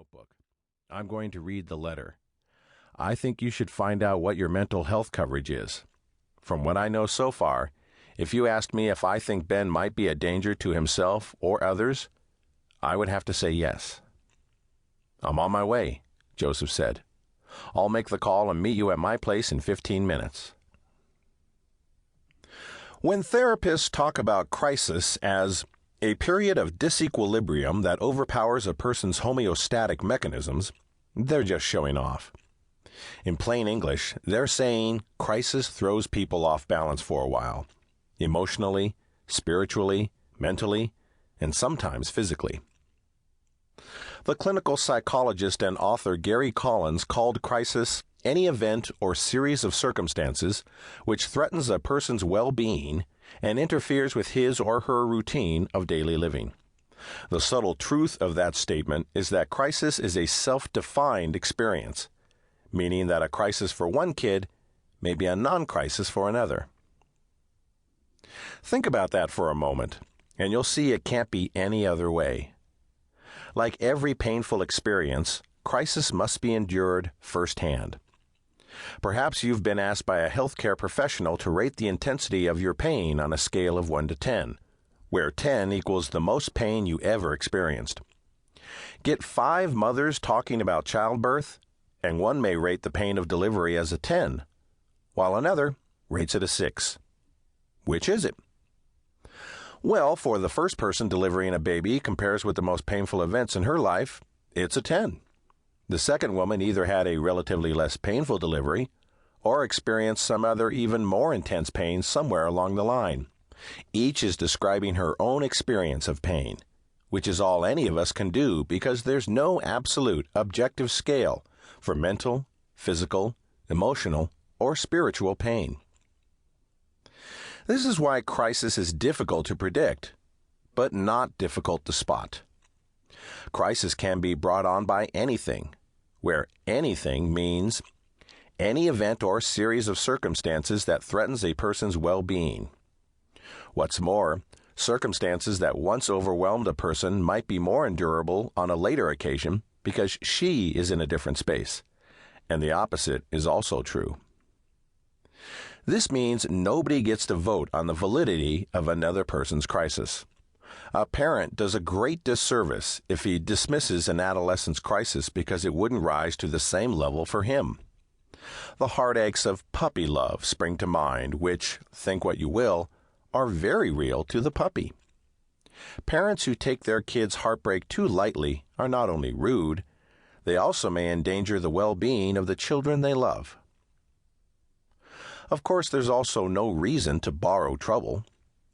notebook. I'm going to read the letter. I think you should find out what your mental health coverage is. From what I know so far, if you asked me if I think Ben might be a danger to himself or others, I would have to say yes. I'm on my way, Joseph said. I'll make the call and meet you at my place in 15 minutes. When therapists talk about crisis as a period of disequilibrium that overpowers a person's homeostatic mechanisms, they're just showing off. In plain English, they're saying crisis throws people off balance for a while, emotionally, spiritually, mentally, and sometimes physically. The clinical psychologist and author Gary Collins called crisis any event or series of circumstances which threatens a person's well-being and interferes with his or her routine of daily living. The subtle truth of that statement is that crisis is a self-defined experience, meaning that a crisis for one kid may be a non-crisis for another. Think about that for a moment, and you'll see it can't be any other way. Like every painful experience, crisis must be endured firsthand. Perhaps you've been asked by a healthcare professional to rate the intensity of your pain on a scale of 1 to 10, where 10 equals the most pain you ever experienced. Get 5 mothers talking about childbirth, and one may rate the pain of delivery as a 10, while another rates it a 6. Which is it? Well, for the first person delivering a baby compares with the most painful events in her life, it's a 10. The second woman either had a relatively less painful delivery or experienced some other even more intense pain somewhere along the line. Each is describing her own experience of pain, which is all any of us can do because there's no absolute objective scale for mental, physical, emotional, or spiritual pain. This is why crisis is difficult to predict, but not difficult to spot. Crisis can be brought on by anything, where anything means any event or series of circumstances that threatens a person's well-being. What's more, circumstances that once overwhelmed a person might be more endurable on a later occasion because she is in a different space, and the opposite is also true. This means nobody gets to vote on the validity of another person's crisis. A parent does a great disservice if he dismisses an adolescent's crisis because it wouldn't rise to the same level for him. The heartaches of puppy love spring to mind, which, think what you will, are very real to the puppy. Parents who take their kids' heartbreak too lightly are not only rude, they also may endanger the well-being of the children they love. Of course, there's also no reason to borrow trouble.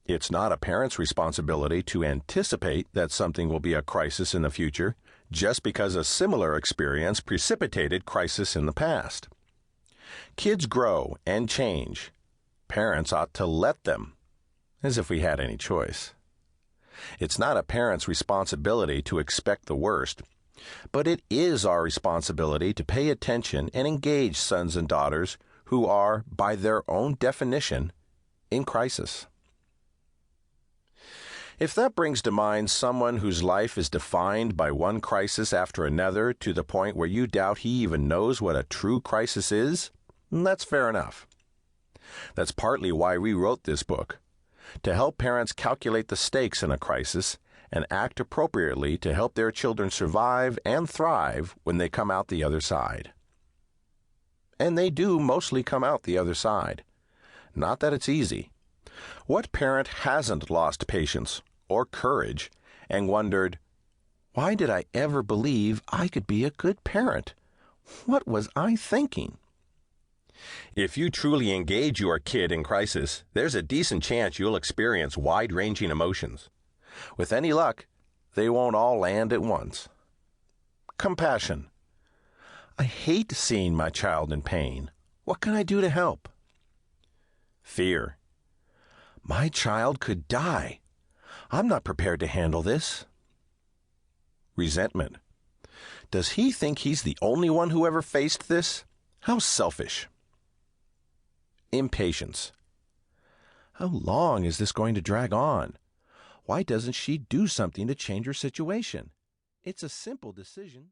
It's not a parent's responsibility to anticipate that something will be a crisis in the future just because a similar experience precipitated crisis in the past. Kids grow and change. Parents ought to let them, as if we had any choice. It's not a parent's responsibility to expect the worst, but it is our responsibility to pay attention and engage sons and daughters who are, by their own definition, in crisis. If that brings to mind someone whose life is defined by one crisis after another to the point where you doubt he even knows what a true crisis is, that's fair enough. That's partly why we wrote this book, to help parents calculate the stakes in a crisis and act appropriately to help their children survive and thrive when they come out the other side. And they do mostly come out the other side. Not that it's easy. What parent hasn't lost patience or courage and wondered, why did I ever believe I could be a good parent? What was I thinking? If you truly engage your kid in crisis, there's a decent chance you'll experience wide-ranging emotions. With any luck, they won't all land at once. Compassion. I hate seeing my child in pain. What can I do to help? Fear. My child could die. I'm not prepared to handle this. Resentment. Does he think he's the only one who ever faced this? How selfish. Impatience. How long is this going to drag on? Why doesn't she do something to change her situation? It's a simple decision.